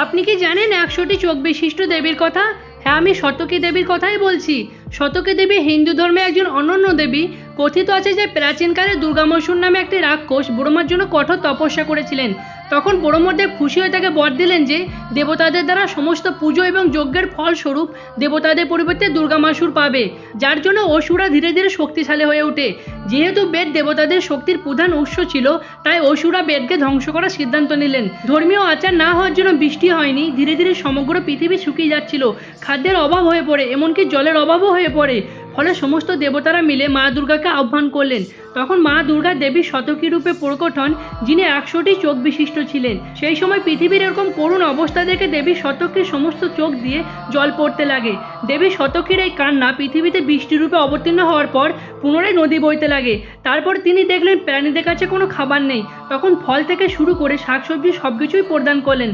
আপনি কি জানেন ১০০টি চোখ বিশিষ্ট দেবীর কথা? হ্যাঁ, আমি শতকী দেবীর কথাই বলছি। শতকী দেবী হিন্দু ধর্মে একজন অনন্য দেবী। কথিত আছে যে প্রাচীনকালে দুর্গামসুর নামে একটি রাক্ষস ব্রহ্মার জন্য কঠোর তপস্যা করেছিলেন। তখন ব্রহ্মদেব খুশি হয়ে তাকে বর দিলেন যে দেবতাদের দ্বারা সমস্ত পুজো এবং যজ্ঞের ফলস্বরূপ দেবতাদের পরিবর্তে দুর্গামাসুর পাবে, যার জন্য অসুররা ধীরে ধীরে শক্তিশালী হয়ে ওঠে। যেহেতু বেদ দেবতাদের শক্তির প্রধান উৎস ছিল, তাই অসুররা বেদকে ধ্বংস করার সিদ্ধান্ত নিলেন। ধর্মীয় আচার না হওয়ার জন্য বৃষ্টি হয়নি, ধীরে ধীরে সমগ্র পৃথিবী শুকিয়ে যাচ্ছিল, খাদ্যের অভাব হয়ে পড়ে, এমনকি জলের অভাবও হয়ে পড়ে। ফলে সমস্ত দেবতারা মিলে মা দুর্গাকে আহ্বান করলেন। তখন মা দুর্গা দেবী শতকী রূপে প্রকট হন, যিনি ১০০টি চোখ বিশিষ্ট ছিলেন। সেই সময় পৃথিবীর এরকম করুণ অবস্থা দেখে দেবী শতকীর সমস্ত চোখ দিয়ে জল পড়তে লাগে। দেবী শতকীর এই কান্না পৃথিবীতে বৃষ্টি রূপে অবতীর্ণ হওয়ার পর পুনরায় নদী বইতে লাগে। তারপর তিনি দেখলেন প্রাণীদের কাছে কোনো খাবার নেই। তখন ফল থেকে শুরু করে শাকসবজি সবকিছুই প্রদান করলেন।